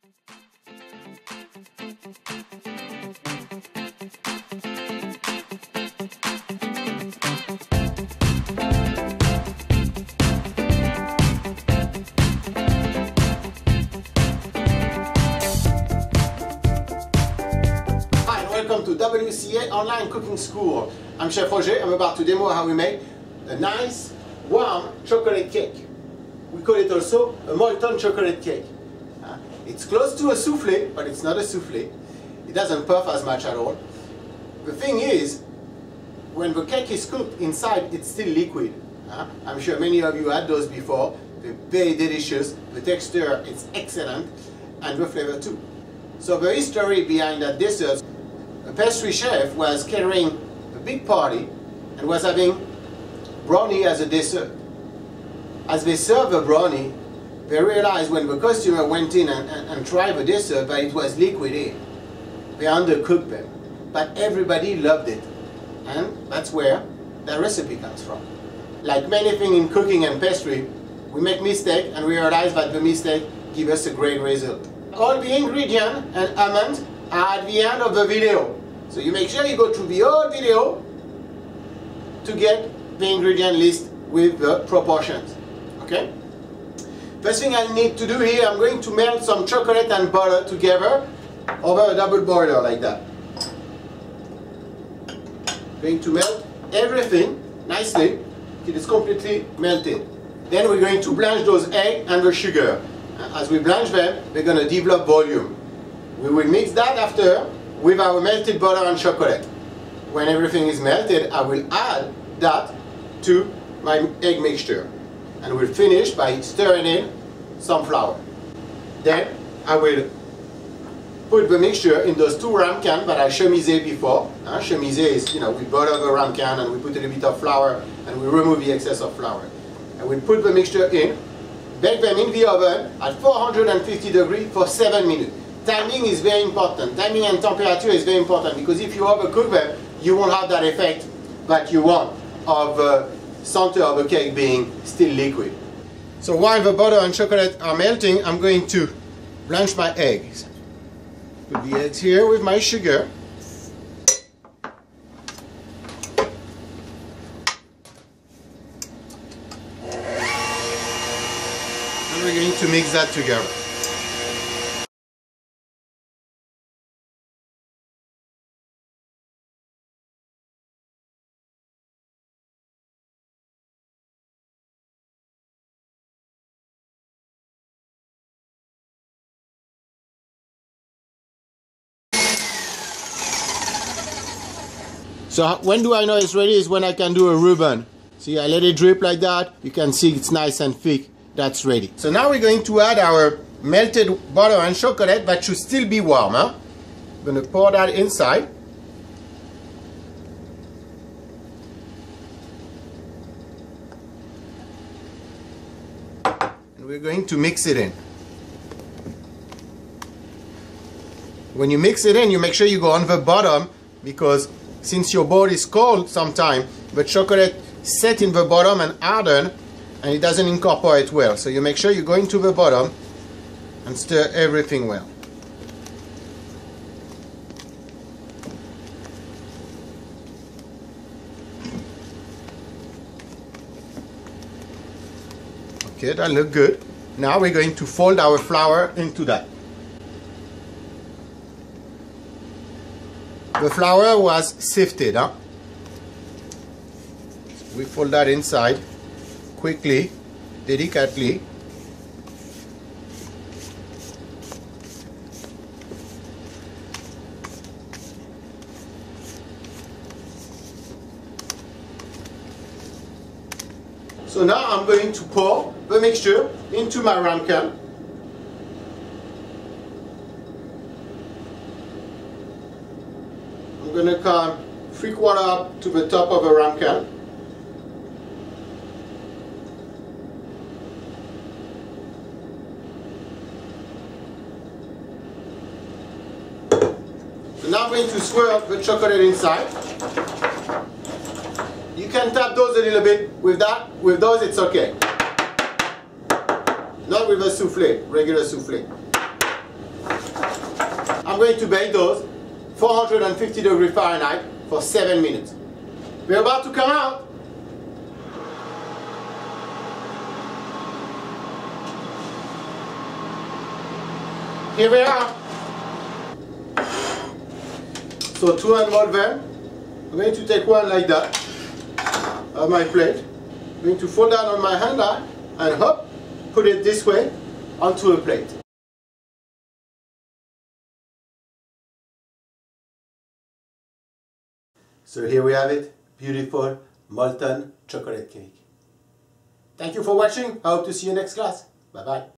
Welcome to WCA Online Cooking School. I'm Chef Roger. I'm about to demo how we make a nice warm chocolate cake. We call it also a molten chocolate cake. It's close to a souffle, but it's not a souffle. It doesn't puff as much at all. The thing is, when the cake is cooked inside, it's still liquid. I'm sure many of you had those before. They're very delicious. The texture is excellent, and the flavor too. So the history behind that dessert, a pastry chef was catering a big party and was having brownie as a dessert. As they served the brownie, they realized when the customer went in and tried the dessert that it was liquid in. They undercooked them. But everybody loved it. And that's where that recipe comes from. Like many things in cooking and pastry, we make mistakes and we realize that the mistake gives us a great result. All the ingredients and almonds are at the end of the video. So you make sure you go through the whole video to get the ingredient list with the proportions. Okay? First thing I need to do here, I'm going to melt some chocolate and butter together over a double boiler like that. Going to melt everything nicely till it's completely melted. Then we're going to blanch those eggs and the sugar. As we blanch them, they're going to develop volume. We will mix that after with our melted butter and chocolate. When everything is melted, I will add that to my egg mixture. And we'll finish by stirring in some flour. Then I will put the mixture in those two ramekins that I chemisé before. Chemisé is, we butter the ramekin and we put a little bit of flour and we remove the excess of flour. And we put the mixture in, bake them in the oven at 450 degrees for 7 minutes. Timing is very important. Timing and temperature is very important because if you overcook them, you won't have that effect that you want of the center of the cake being still liquid. So while the butter and chocolate are melting, I'm going to blanch my eggs. Put the eggs here with my sugar. And we're going to mix that together. So when do I know it's ready is when I can do a ribbon. See, I let it drip like that. You can see it's nice and thick. That's ready. So now we're going to add our melted butter and chocolate that should still be warm. I'm going to pour that inside. And we're going to mix it in. When you mix it in, you make sure you go on the bottom because since your bowl is cold sometime, the chocolate set in the bottom and harden and it doesn't incorporate well. So you make sure you go into the bottom and stir everything well. Okay, that looks good. Now we're going to fold our flour into that. The flour was sifted. So we fold that inside quickly, delicately. So now I'm going to pour the mixture into my ramekin. I'm going to come 3/4 up to the top of the ramekin. So now I'm going to swirl the chocolate inside. You can tap those a little bit. With that, with those it's okay. Not with a souffle, regular souffle. I'm going to bake those 450 degrees Fahrenheit for 7 minutes. We're about to come out. Here we are. So to unmold them, I'm going to take one like that on my plate. I'm going to fold down on my hand and hop, put it this way onto a plate. So here we have it, beautiful molten chocolate cake. Thank you for watching. I hope to see you next class. Bye bye.